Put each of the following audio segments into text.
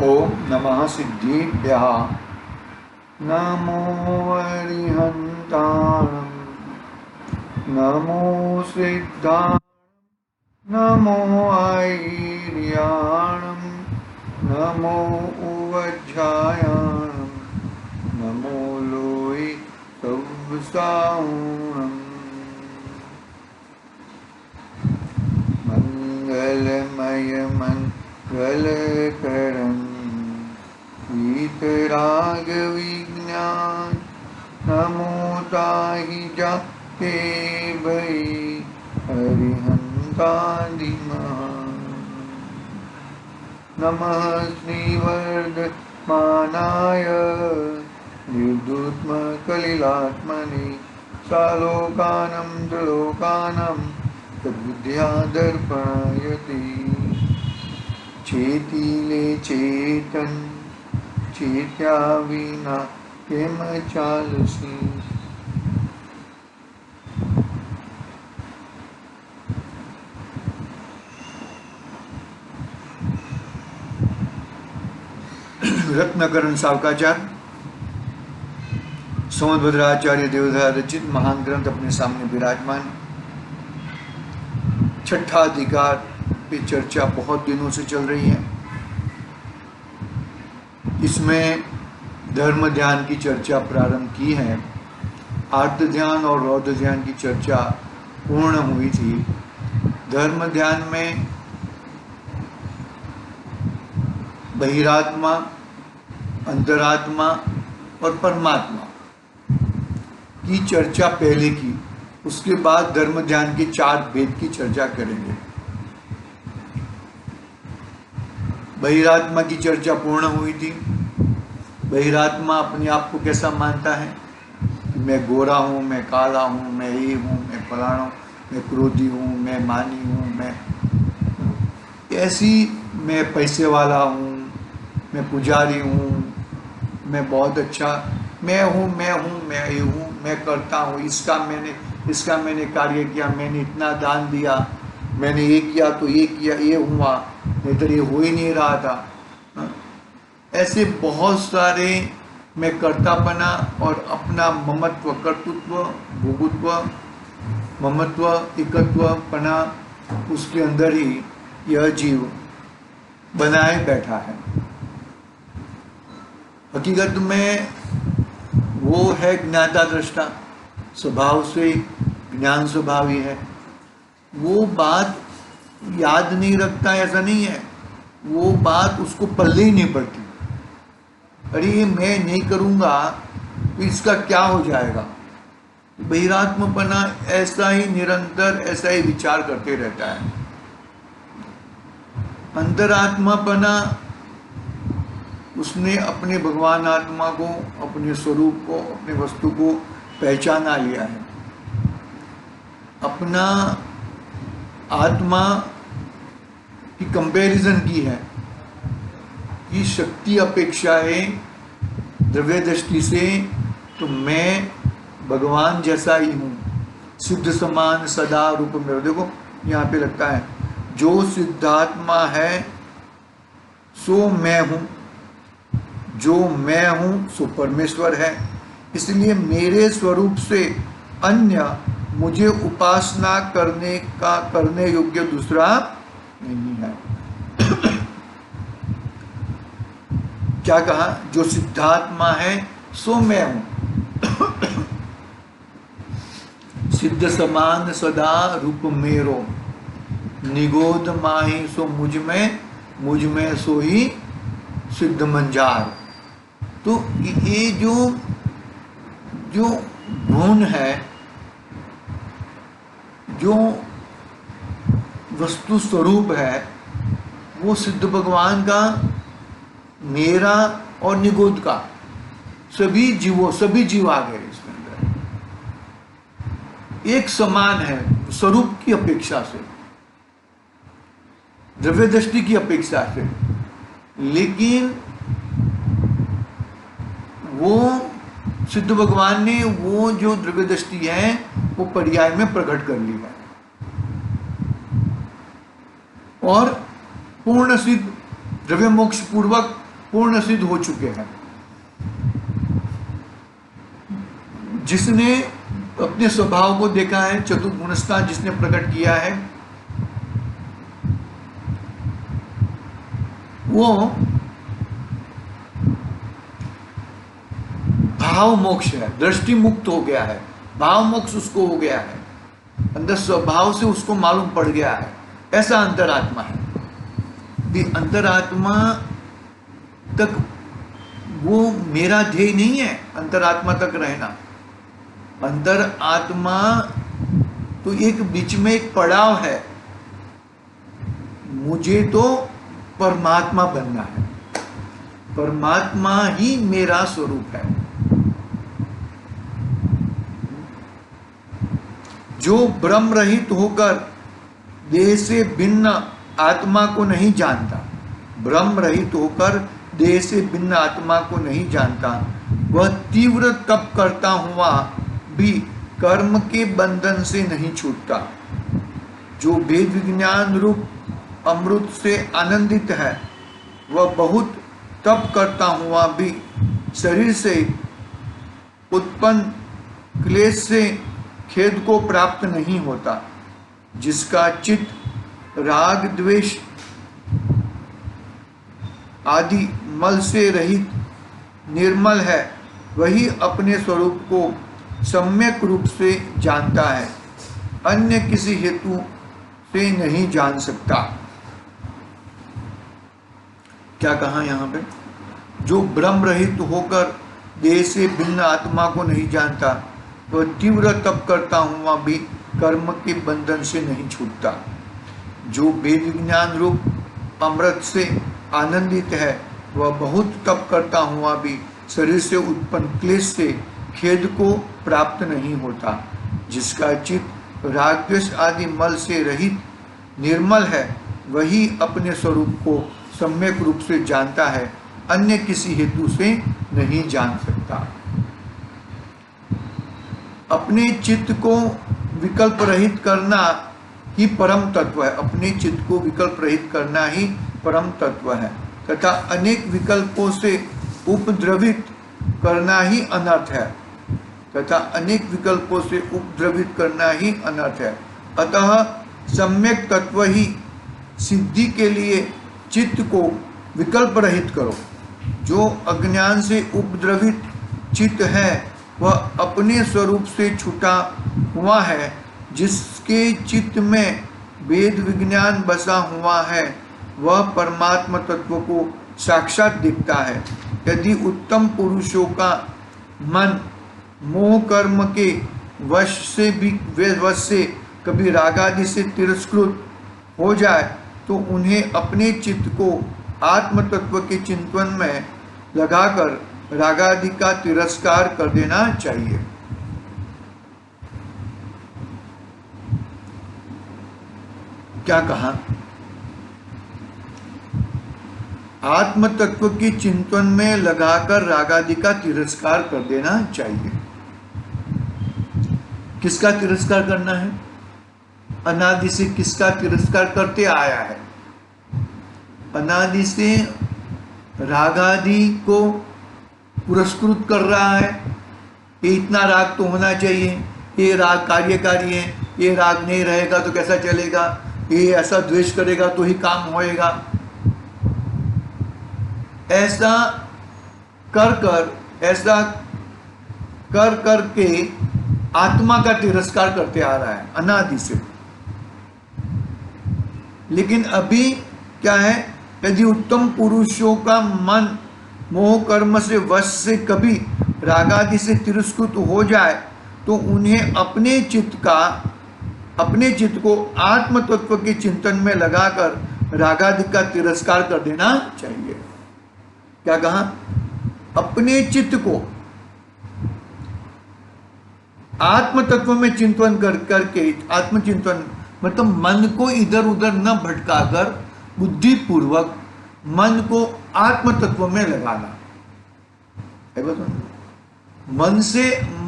ओम नमः सिद्धिभ्यः नमो अरिहन्ताणं नमो सिद्धाणं नमो ऐर्याणं नमो उवज्झायाणं नमो लोई सव्साऊणं मंगलमय मंगलकरं वीतराग विज्ञान नमो ताहि जाते भई अरिहंतादिमः नमः श्रीवर्धमानाय निर्दुत्मकलिलात्मने सालोकानं त्रिलोकानं तद्विद्या दर्पणयति चेतिले चेतन चेत्या विना केम चालसी। रत्नकरण सावकाचार सोमभद्राचार्य देवधा रचित महान ग्रंथ अपने सामने विराजमान। छठा अधिकार पे चर्चा बहुत दिनों से चल रही है। इसमें धर्म ध्यान की चर्चा प्रारंभ की है। आर्त ध्यान और रौद्र ध्यान की चर्चा पूर्ण हुई थी। धर्म ध्यान में बहिरात्मा, अंतरात्मा और परमात्मा की चर्चा पहले की, उसके बाद धर्म ध्यान के 4 भेद की चर्चा करेंगे। बहिरात्मा की चर्चा पूर्ण हुई थी। बहिरात्मा अपने आप को कैसा मानता है? मैं गोरा हूँ, मैं काला हूँ, मैं ये हूँ, मैं फलाना हूँ, मैं क्रोधी हूँ, मैं मानी हूँ, मैं ऐसी, मैं पैसे वाला हूँ, मैं पुजारी हूँ, मैं बहुत अच्छा, मैं हूँ, मैं ये हूँ, मैं करता हूँ, इसका मैंने कार्य किया, मैंने इतना दान दिया, मैंने ये किया तो ये किया, ये हुआ, नहीं तो ये हो ही नहीं रहा था। ऐसे बहुत सारे मैं कर्तापना और अपना ममत्व, कर्तृत्व, भोगुत्व, ममत्व, एकत्वपना उसके अंदर ही यह जीव बनाए बैठा है। हकीकत में वो है ज्ञाता दृष्टा, स्वभाव से ज्ञान स्वभावी है। वो बात याद नहीं रखता, ऐसा नहीं है, वो बात उसको पल्ले ही नहीं पड़ती। अरे ये मैं नहीं करूँगा तो इसका क्या हो जाएगा। बहिरात्मपना ऐसा ही निरंतर ऐसा ही विचार करते रहता है। अंतरात्मापना उसने अपने भगवान आत्मा को, अपने स्वरूप को, अपने वस्तु को पहचाना लिया है। अपना आत्मा की कंपैरिजन की है कि शक्ति अपेक्षा है द्रव्य दृष्टि से तो मैं भगवान जैसा ही हूँ, सिद्ध समान सदा रूप में। देखो यहाँ पे लगता है जो सिद्धात्मा है सो मैं हूँ, जो मैं हूँ सो परमेश्वर है। इसलिए मेरे स्वरूप से अन्य मुझे उपासना करने योग्य दूसरा नहीं है। क्या कहा? जो सिद्धात्मा है सो मैं हूं, सिद्ध समान सदा रूप मेरो, निगोद माही सो मुझ में सो ही सिद्ध मंजार। तो ये जो गुण है, जो वस्तु स्वरूप है, वो सिद्ध भगवान का, मेरा और निगोद का, सभी जीव आ गए इसके अंदर। एक समान है स्वरूप की अपेक्षा से, द्रव्य दृष्टि की अपेक्षा से, लेकिन वो सिद्ध भगवान ने वो जो द्रव्य दृष्टि है वो पर्याय में प्रकट कर ली है और पूर्ण सिद्ध द्रव्य मोक्ष पूर्वक पूर्ण सिद्ध हो चुके हैं। जिसने अपने स्वभाव को देखा है, चतुर्गुणस्था जिसने प्रकट किया है, वो भाव मोक्ष है, दृष्टि मुक्त हो गया है, भाव मोक्ष उसको हो गया है, अंदर स्वभाव से उसको मालूम पड़ गया है। ऐसा अंतरात्मा है। ये अंतरात्मा तक वो मेरा ध्येय नहीं है, अंतरात्मा तक रहना। अंतरात्मा तो एक बीच में एक पड़ाव है। मुझे तो परमात्मा बनना है, परमात्मा ही मेरा स्वरूप है। जो ब्रह्म रहित होकर देह से भिन्न आत्मा को नहीं जानता, ब्रह्म रहित होकर देह से भिन्न आत्मा को नहीं जानता, वह तीव्र तप करता हुआ भी कर्म के बंधन से नहीं छूटता। जो वेद विज्ञान रूप अमृत से आनंदित है, वह बहुत तप करता हुआ भी शरीर से उत्पन्न क्लेश से खेद को प्राप्त नहीं होता। जिसका चित्त राग द्वेष आदि मल से रहित निर्मल है, वही अपने स्वरूप को सम्यक रूप से जानता है, अन्य किसी हेतु से नहीं जान सकता। क्या कहा यहाँ पे? जो ब्रह्म रहित होकर देह से भिन्न आत्मा को नहीं जानता, वह तीव्र तप करता हुआ भी कर्म के बंधन से नहीं छूटता। जो वेद विज्ञान रूप अमृत से आनंदित है, वह बहुत तप करता हुआ भी शरीर से उत्पन्न क्लेश से खेद को प्राप्त नहीं होता। जिसका चित्त राग द्वेष आदि मल से रहित निर्मल है, वही अपने स्वरूप को सम्यक रूप से जानता है, अन्य किसी हेतु से नहीं जान सकता। अपने चित्त को विकल्प रहित करना ही परम तत्व है। अपने चित्त को विकल्प रहित करना ही परम तत्व है तथा अनेक विकल्पों से उपद्रवित करना ही अनर्थ है, तथा अनेक विकल्पों से उपद्रवित करना ही अनर्थ है। अतः सम्यक तत्व ही सिद्धि के लिए चित्त को विकल्प रहित करो। जो अज्ञान से उपद्रवित चित्त है, वह अपने स्वरूप से छूटा हुआ है। जिसके चित्त में वेद विज्ञान बसा हुआ है, वह परमात्मा तत्व को साक्षात दिखता है। यदि उत्तम पुरुषों का मन मोह कर्म के वश से कभी रागादि से तिरस्कृत हो जाए, तो उन्हें अपने चित्त को आत्म तत्व के चिंतन में लगाकर रागादि का तिरस्कार कर देना चाहिए। क्या कहा? आत्म तत्व के चिंतन में लगाकर रागादि का तिरस्कार कर देना चाहिए। किसका तिरस्कार करना है? अनादि से किसका तिरस्कार करते आया है? अनादि से रागादि को पुरस्कृत कर रहा है। ये इतना राग तो होना चाहिए, ये राग कार्यकारी है, ये राग नहीं रहेगा तो कैसा चलेगा, ये ऐसा द्वेष करेगा तो ही काम होएगा। ऐसा कर के आत्मा का तिरस्कार करते आ रहा है अनादि से। लेकिन अभी क्या है? यदि उत्तम पुरुषों का मन मोह कर्म से वश से कभी रागादि से तिरस्कृत हो जाए, तो उन्हें अपने चित्त को आत्म तत्व के चिंतन में लगाकर रागादि का तिरस्कार कर देना चाहिए। क्या कहा? अपने चित्त को आत्म तत्व में चिंतन करके, आत्मचिंतन मतलब मन को इधर उधर न भटकाकर बुद्धि पूर्वक मन को आत्म तत्व में लगाना है।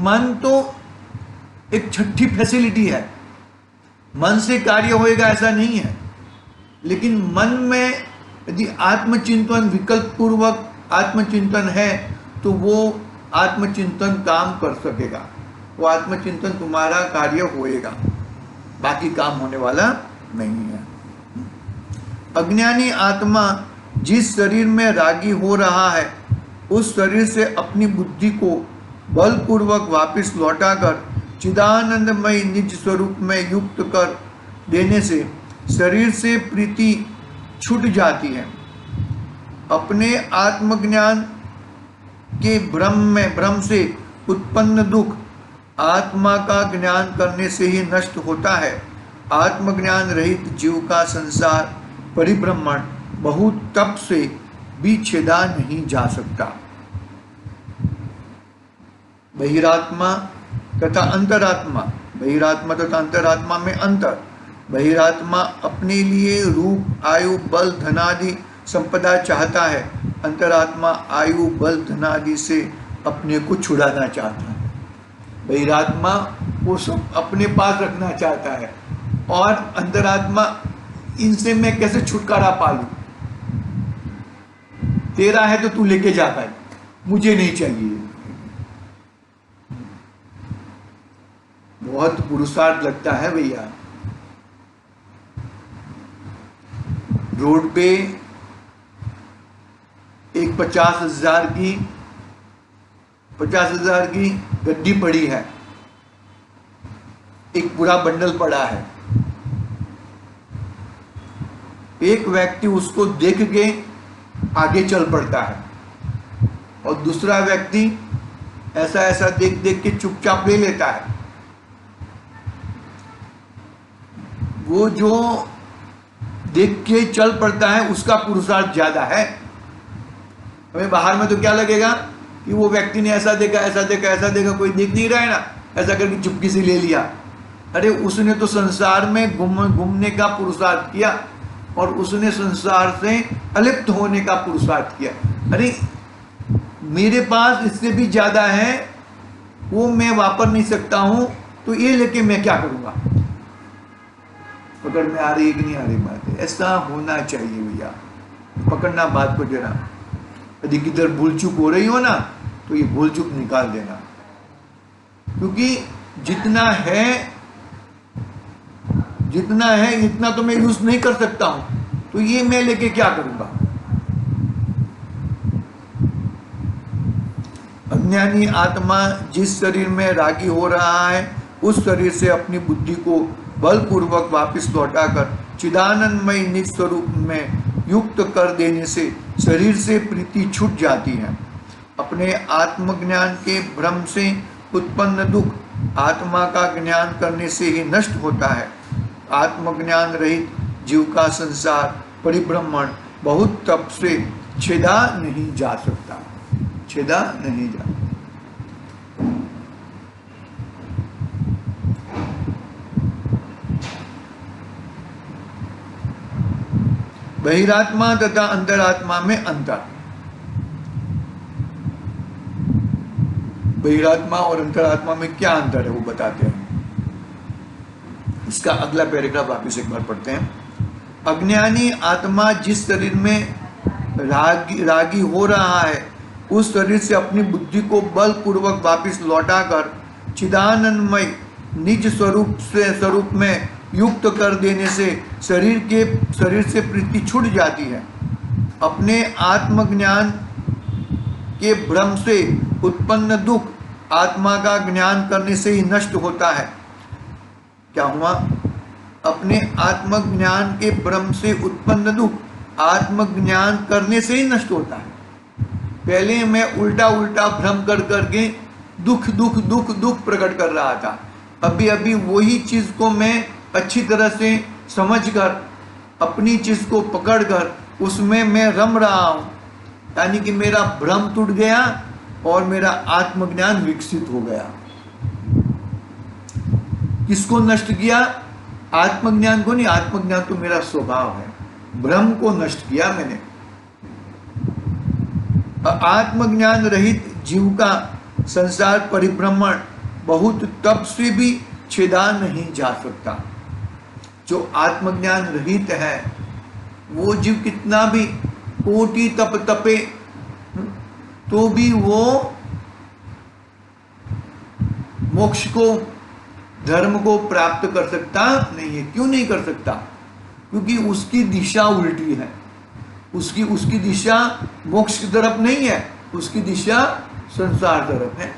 मन तो एक छठी फैसिलिटी है, मन से कार्य होएगा ऐसा नहीं है। लेकिन मन में यदि आत्मचिंतन विकल्प पूर्वक आत्मचिंतन है तो वो आत्मचिंतन काम कर सकेगा, वो आत्मचिंतन तुम्हारा कार्य होएगा, बाकी काम होने वाला नहीं है। अज्ञानी आत्मा जिस शरीर में रागी हो रहा है उस शरीर से अपनी बुद्धि को बलपूर्वक वापस लौटाकर चिदानंदमय निज स्वरूप में युक्त कर देने से शरीर से प्रीति छूट जाती है। अपने आत्मज्ञान के भ्रम से उत्पन्न दुख आत्मा का ज्ञान करने से ही नष्ट होता है। आत्मज्ञान रहित जीव का संसार परिभ्रमण बहुत तप से भी छेदा नहीं जा सकता। बहिरात्मा तथा अंतरात्मा, बहिरात्मा तथा अंतरात्मा में अंतर। बहिरात्मा अपने लिए रूप, आयु, बल, धनादि संपदा चाहता है। अंतरात्मा आयु, बल, धनादि से अपने को छुड़ाना चाहता है। बहिरात्मा वो सब अपने पास रखना चाहता है और अंतरात्मा इनसे मैं कैसे छुटकारा पालूं, तेरा है तो तू लेके जाता है, मुझे नहीं चाहिए। बहुत पुरुषार्थ लगता है भैया। रोड पे एक 50,000 की गड्डी पड़ी है, एक पूरा बंडल पड़ा है। एक व्यक्ति उसको देख के आगे चल पड़ता है और दूसरा व्यक्ति ऐसा देख देख के चुपचाप ले लेता है। वो जो देख के चल पड़ता है उसका पुरुषार्थ ज्यादा है। हमें बाहर में तो क्या लगेगा कि वो व्यक्ति ने ऐसा देखा, कोई देख नहीं रहा है ना, ऐसा करके चुपकी से ले लिया। अरे उसने तो संसार में घूमने का पुरुषार्थ किया और उसने संसार से अलिप्त होने का पुरुषार्थ किया। अरे मेरे पास इससे भी ज्यादा है, वो मैं वापर नहीं सकता हूं, तो ये लेके मैं क्या करूंगा। पकड़ में आ रही है कि नहीं आ रही बात है? ऐसा होना चाहिए भैया। पकड़ना बात को जरा, यदि किधर भूल चूक हो रही हो ना तो ये भूल चूक निकाल देना, क्योंकि जितना है इतना तो मैं यूज नहीं कर सकता हूं, तो ये मैं लेके क्या करूंगा। अज्ञानी आत्मा जिस शरीर में रागी हो रहा है उस शरीर से अपनी बुद्धि को बलपूर्वक वापस लौटाकर चिदानंदमय निज स्वरूप में युक्त कर देने से शरीर से प्रीति छूट जाती है। अपने आत्मज्ञान के भ्रम से उत्पन्न दुख आत्मा का ज्ञान करने से ही नष्ट होता है। आत्मज्ञान रहित जीव का संसार परिभ्रमण बहुत तप से छेदा नहीं जा सकता, छेदा नहीं जा। बहिरात्मा तथा अंतरात्मा में अंतर। बहिरात्मा और अंतरात्मा में क्या अंतर है वो बताते हैं। इसका अगला पैराग्राफ वापिस एक बार पढ़ते हैं। अज्ञानी आत्मा जिस शरीर में रागी हो रहा है उस शरीर से अपनी बुद्धि को बलपूर्वक वापिस लौटाकर चिदानंदमय निज स्वरूप में युक्त कर देने से शरीर से प्रीति छूट जाती है। अपने आत्मज्ञान के भ्रम से उत्पन्न दुख आत्मा का ज्ञान करने से ही नष्ट होता है। क्या हुआ? अपने आत्मज्ञान के भ्रम से उत्पन्न दुख आत्मज्ञान करने से ही नष्ट होता है। पहले मैं उल्टा भ्रम कर करके दुख प्रकट कर रहा था। अभी वही चीज को मैं अच्छी तरह से समझकर अपनी चीज को पकड़कर उसमें मैं रम रहा हूं, यानी कि मेरा भ्रम टूट गया और मेरा आत्मज्ञान विकसित हो गया। किसको नष्ट किया? आत्मज्ञान को नहीं, आत्मज्ञान तो मेरा स्वभाव है। भ्रम को नष्ट किया मैंने। आत्मज्ञान रहित जीव का संसार परिभ्रमण बहुत तप से भी छेदा नहीं जा सकता। जो आत्मज्ञान रहित है वो जीव कितना भी कोटि तप तपे तो भी वो मोक्ष को, धर्म को प्राप्त कर सकता नहीं है। क्यों नहीं कर सकता? क्योंकि उसकी दिशा उल्टी है। उसकी दिशा मोक्ष की तरफ नहीं है, उसकी दिशा संसार तरफ है।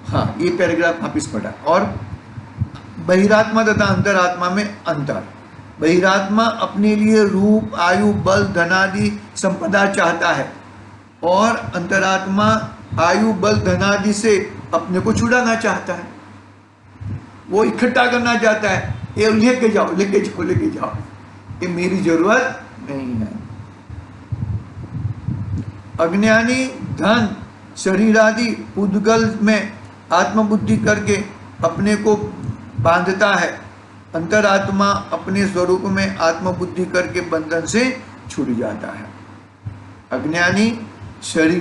हाँ, ये पैराग्राफ वापिस पढ़ा। और बहिरात्मा तथा अंतरात्मा में अंतर। बहिरात्मा अपने लिए रूप, आयु, बल, धनादि संपदा चाहता है और अंतरात्मा आयु, बल, धनादि से अपने को छुड़ाना चाहता है। वो इकट्ठा करना चाहता है, ये लेके जाओ लेके जाओ लेके जाओ, ये मेरी जरूरत नहीं है। अज्ञानी धन, शरीर आदि पुद्गल में आत्मबुद्धि करके अपने को बांधता है। अंतरात्मा अपने स्वरूप में आत्मबुद्धि करके बंधन से छूट जाता है। अज्ञानी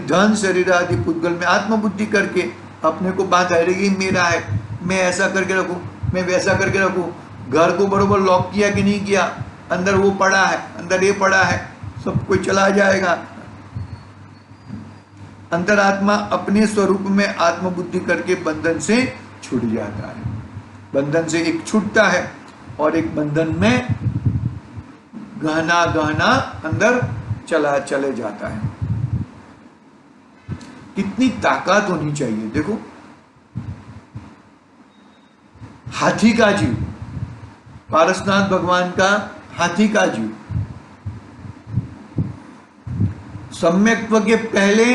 धन, शरीर आदि पुद्गल में आत्मबुद्धि करके अपने को बांधा है, ये मेरा है, मैं ऐसा करके रखूं, मैं वैसा करके रखूं। घर को बरोबर लॉक किया कि नहीं किया, अंदर वो पड़ा है, अंदर ये पड़ा है, सब कुछ चला जाएगा। अंतरात्मा अपने स्वरूप में आत्मबुद्धि करके बंधन से छूट जाता है। बंधन से एक छूटता है और एक बंधन में गहना गहना अंदर चले जाता है। कितनी ताकत होनी चाहिए देखो। हाथी का जीव, पारसनाथ भगवान का हाथी का जीव, सम्यक्त्व के पहले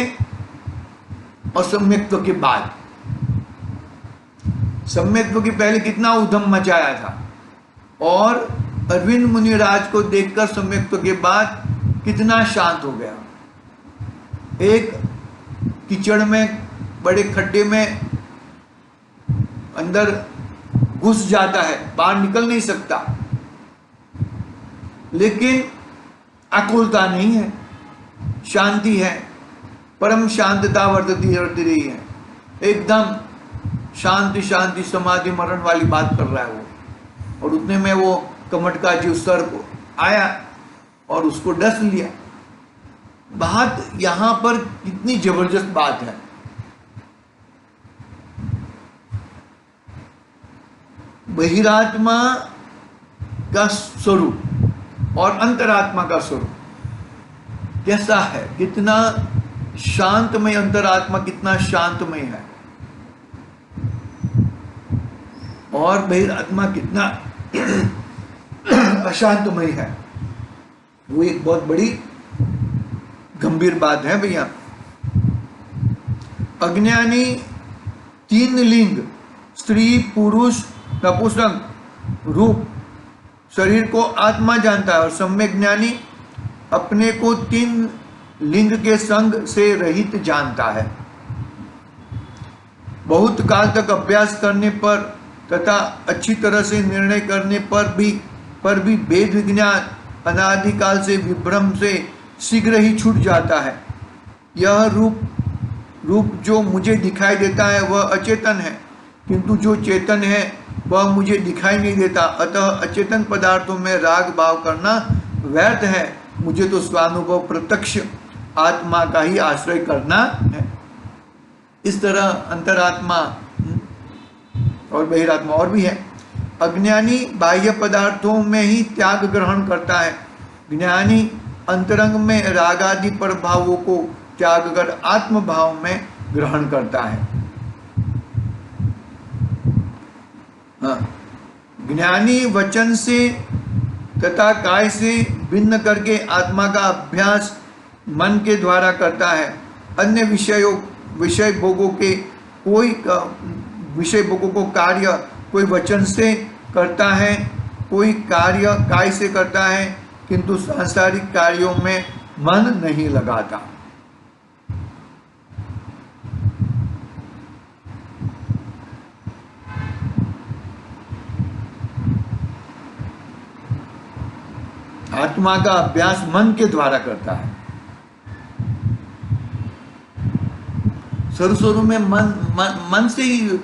और सम्यक्त्व के बाद। सम्यक्त्व के पहले कितना उधम मचाया था और अरविंद मुनिराज को देखकर सम्यक्त्व के बाद कितना शांत हो गया। एक कीचड़ में, बड़े खड्डे में अंदर घुस जाता है, बाहर निकल नहीं सकता, लेकिन आकुलता नहीं है, शांति है, परम शांतता वर्तती रही है। एकदम शांति शांति समाधि मरण वाली बात कर रहा है वो। और उतने में वो कमट का जीव सर को आया और उसको डस लिया। बात यहां पर कितनी जबरदस्त बात है। बहिरात्मा का स्वरूप और अंतरात्मा का स्वरूप कैसा है, कितना शांतमय, अंतरात्मा कितना शांतमय है और बहिरात्मा कितना अशांतमय है। वो एक बहुत बड़ी गंभीर बात है भैया। अज्ञानी तीन लिंग, स्त्री, पुरुष, नपुंसक रूप शरीर को आत्मा जानता है और सम्यक ज्ञानी अपने को तीन लिंग के संग से रहित जानता है। बहुत काल तक अभ्यास करने पर तथा अच्छी तरह से निर्णय करने पर भी वेद विज्ञान अनादिकाल से विभ्रम से शीघ्र ही छूट जाता है। यह रूप जो मुझे दिखाई देता है वह अचेतन है, किंतु जो चेतन है वह मुझे दिखाई नहीं देता। अतः अचेतन पदार्थों में राग भाव करना व्यर्थ है। मुझे तो स्वानुभव प्रत्यक्ष आत्मा का ही आश्रय करना है। इस तरह अंतरात्मा और बहिरात्मा और भी है। अज्ञानी बाह्य पदार्थों में ही त्याग ग्रहण करता है। ज्ञानी अंतरंग में राग आदि प्रभावों को त्याग कर आत्म भाव में ग्रहण करता है। ज्ञानी वचन से तथा काय से भिन्न करके आत्मा का अभ्यास मन के द्वारा करता है। अन्य विषय भोगों को कार्य कोई वचन से करता है, कोई कार्य काय से करता है, किंतु सांसारिक कार्यों में मन नहीं लगाता। आत्मा का अभ्यास मन के द्वारा करता है। शुरू में मन से ही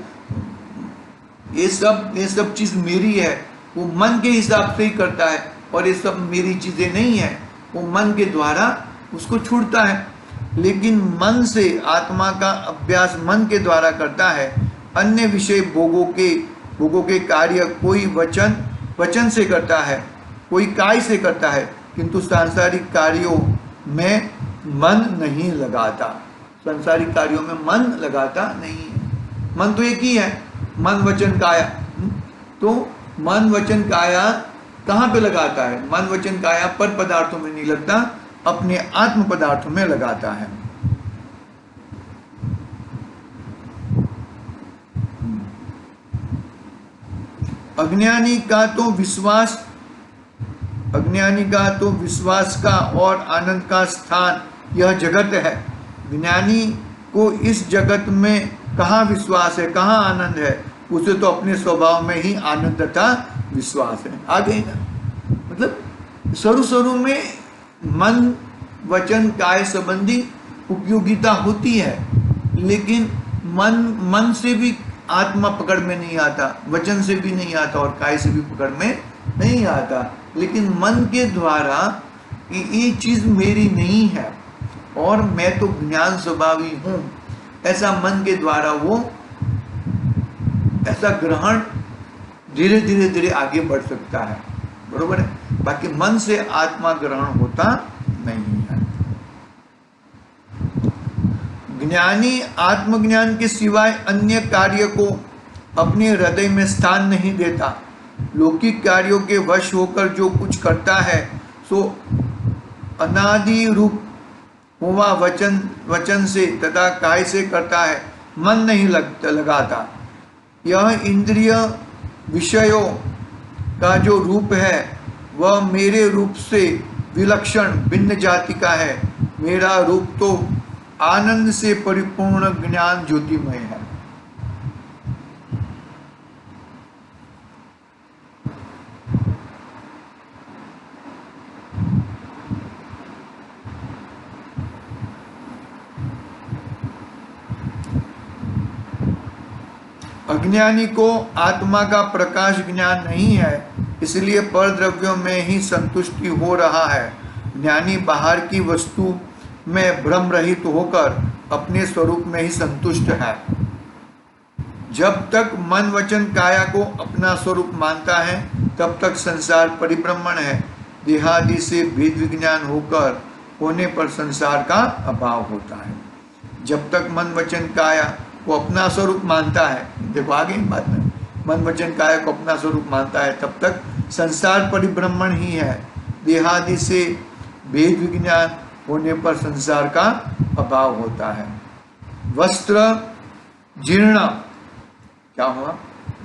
ये सब चीज मेरी है, वो मन के हिसाब से ही करता है और ये सब मेरी चीजें नहीं है, वो मन के द्वारा उसको छूटता है। लेकिन मन से आत्मा का अभ्यास मन के द्वारा करता है। अन्य विषय भोगों के कार्य कोई वचन से करता है, कोई काय से करता है, किंतु सांसारिक कार्यों में मन नहीं लगाता। सांसारिक कार्यों में मन लगाता नहीं है। मन तो एक ही है, मन वचन काया। तो मन वचन काया कहाँ पे लगाता है? मन वचन काया पर पदार्थों में नहीं लगता, अपने आत्म पदार्थों में लगाता है। अज्ञानी का तो विश्वास का और आनंद का स्थान यह जगत है। ज्ञानी को इस जगत में कहाँ विश्वास है, कहाँ आनंद है? उसे तो अपने स्वभाव में ही आनंद तथा विश्वास है। आ गई ना? मतलब शुरू में मन वचन काय संबंधी उपयोगिता होती है, लेकिन मन से भी आत्मा पकड़ में नहीं आता, वचन से भी नहीं आता और काय से भी पकड़ में नहीं आता। लेकिन मन के द्वारा ये चीज मेरी नहीं है और मैं तो ज्ञान स्वभावी हूं, ऐसा मन के द्वारा वो ऐसा ग्रहण धीरे धीरे आगे बढ़ सकता है। बरोबर है? बाकी मन से आत्मा ग्रहण होता नहीं है। ज्ञानी आत्मज्ञान के सिवाय अन्य कार्य को अपने हृदय में स्थान नहीं देता। लौकिक कार्यों के वश होकर जो कुछ करता है सो अनादि रूप हुआ वचन से तथा काय से करता है, मन नहीं लगाता। यह इंद्रिय विषयों का जो रूप है वह मेरे रूप से विलक्षण भिन्न जाति का है। मेरा रूप तो आनंद से परिपूर्ण ज्ञान ज्योतिमय है। अज्ञानी को आत्मा का प्रकाश ज्ञान नहीं है, इसलिए पर द्रव्यों में ही संतुष्टि हो रहा है। ज्ञानी बाहर की वस्तु में भ्रम रहित होकर अपने स्वरूप में ही संतुष्ट है। जब तक मन वचन काया को अपना स्वरूप मानता है तब तक संसार परिभ्रमण है। देहादि से भेद विज्ञान होने पर संसार का अभाव होता है। जब तक मन वचन काया को अपना स्वरूप मानता है, देखो आगे बात में, मन वचन काया को अपना स्वरूप मानता है तब तक संसार परिभ्रमण ही है। देहादि से भेद विज्ञान होने पर संसार का अभाव होता है। वस्त्र जीर्ण, क्या हुआ?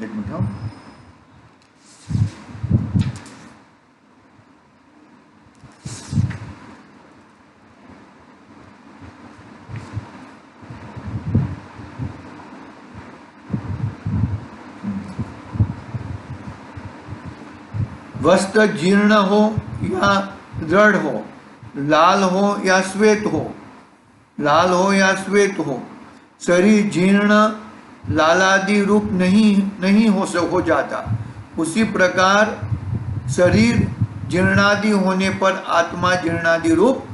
एक मिनट, वस्त्र जीर्ण हो या दृढ़ हो, लाल हो या श्वेत हो, शरीर जीर्ण लालादि रूप नहीं हो जाता। उसी प्रकार शरीर जीर्णादि होने पर आत्मा जीर्णादि रूप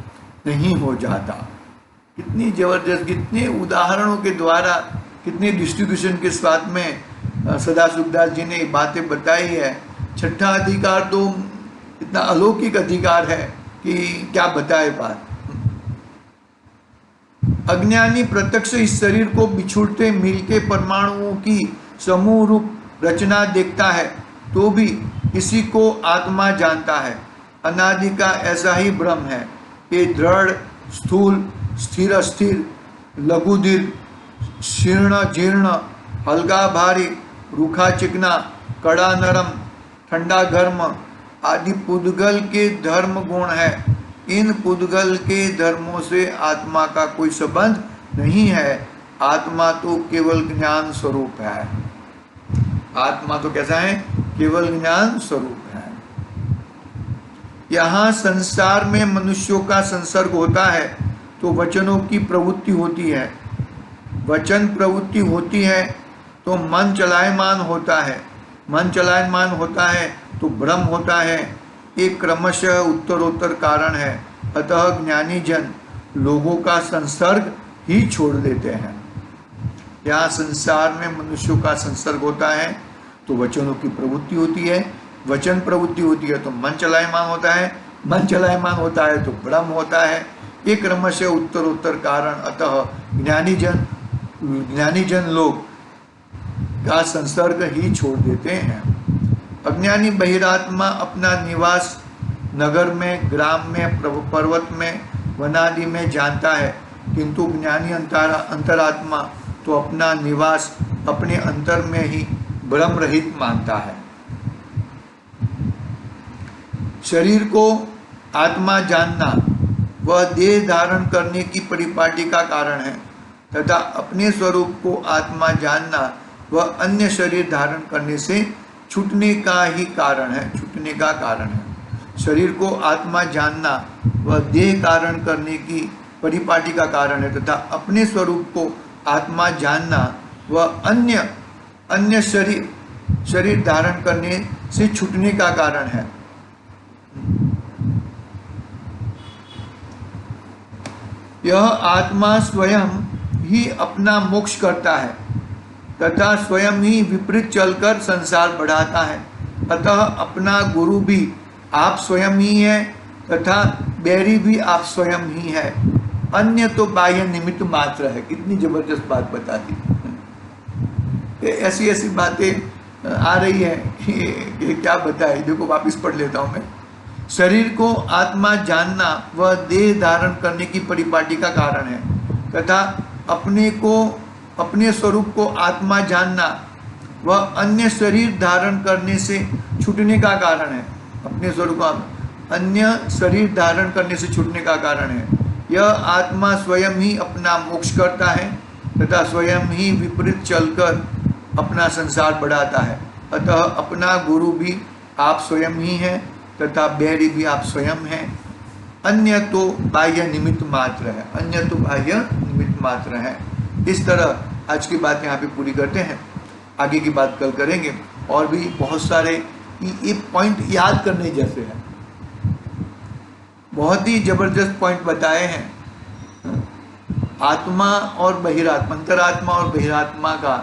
नहीं हो जाता। कितनी जबरदस्त, कितने उदाहरणों के द्वारा, कितने डिस्ट्रीब्यूशन के साथ में सदाशिवदास जी ने बातें बताई है। छठा अधिकार तो इतना अलौकिक अधिकार है कि क्या बताए बात। अज्ञानी प्रत्यक्ष इस शरीर को बिछुड़ते मिलके परमाणुओं की समूह रूप रचना देखता है तो भी इसी को आत्मा जानता है। अनादि का ऐसा ही भ्रम है। ये दृढ़ स्थूल स्थिर अस्थिर लघुदीर शीर्ण जीर्ण हल्का भारी रूखा चिकना कड़ा नरम ठंडा गर्म आदि पुद्गल के धर्म गुण है। इन पुद्गल के धर्मों से आत्मा का कोई संबंध नहीं है। आत्मा तो केवल ज्ञान स्वरूप है। आत्मा तो कैसा है? केवल ज्ञान स्वरूप है। यहाँ संसार में मनुष्यों का संसर्ग होता है तो वचनों की प्रवृत्ति होती है। वचन प्रवृत्ति होती है तो मन चलायमान होता है। मन चलायमान होता है तो भ्रम होता है। एक क्रमशः उत्तरोत्तर कारण है। अतः ज्ञानी जन लोगों का संसर्ग ही छोड़ देते हैं। यहाँ संसार में मनुष्यों का संसर्ग होता है तो वचनों की प्रवृत्ति होती है, वचन प्रवृत्ति होती है तो मन चलायमान होता है, मन चलायमान होता है तो भ्रम होता है। ये क्रमशः उत्तर कारण, अतः ज्ञानीजन लोग का संसर्ग ही छोड़ देते हैं। अज्ञानी बहिरात्मा अपना निवास नगर में, ग्राम में, पर्वत में, वनादि में जानता है, किंतु ज्ञानी अंतरात्मा तो अपना निवास अपने अंतर में ही भ्रम रहित मानता है। शरीर को आत्मा जानना वह देह धारण करने की परिपाटी का कारण है तथा अपने स्वरूप को आत्मा जानना वह अन्य शरीर धारण करने से छूटने का ही कारण है, छूटने का कारण है। शरीर को आत्मा जानना वह देह धारण करने की परिपाटी का कारण है तथा अपने स्वरूप को आत्मा जानना वह अन्य शरीर धारण करने से छूटने का कारण है। यह आत्मा स्वयं ही अपना मोक्ष करता है तथा स्वयं ही विपरीत चलकर संसार बढ़ाता है। अतः अपना गुरु भी आप स्वयं ही है तथा बैरी भी आप स्वयं ही है, अन्य तो बाह्य निमित्त मात्र है। कितनी जबरदस्त बात बता दी। ऐसी ऐसी बातें आ रही है कि क्या बताए। देखो वापिस पढ़ लेता हूं मैं। शरीर को आत्मा जानना वह देह धारण करने की परिपाटी का कारण है तथा अपने स्वरूप को आत्मा जानना वह अन्य शरीर धारण करने से छूटने का कारण है। अपने स्वरूप को अन्य शरीर धारण करने से छूटने का कारण है। यह आत्मा स्वयं ही अपना मोक्ष करता है तथा स्वयं ही विपरीत चलकर अपना संसार बढ़ाता है। अतः अपना गुरु भी आप स्वयं ही हैं तथा बैरी भी आप स्वयं हैं, अन्य तो बाह्य निमित्त मात्र है, अन्य तो बाह्य निमित्त मात्र है। इस तरह आज की बात यहाँ पे पूरी करते हैं, आगे की बात कल करेंगे। और भी बहुत सारे ये पॉइंट याद करने जैसे हैं, बहुत ही जबरदस्त पॉइंट बताए हैं। आत्मा और बहिरात्मा, अंतरात्मा और बहिरात्मा का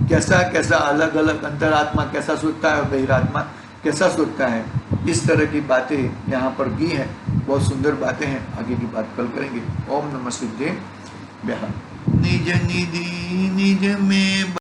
कैसा कैसा अलग अलग, अंतरात्मा कैसा सोचता है और बहिरात्मा कैसा सोचता है, इस तरह की बातें यहाँ पर की हैं। बहुत सुंदर बातें हैं, आगे की बात कल करेंगे। ओम नमः शिवाय। निज निधि निज में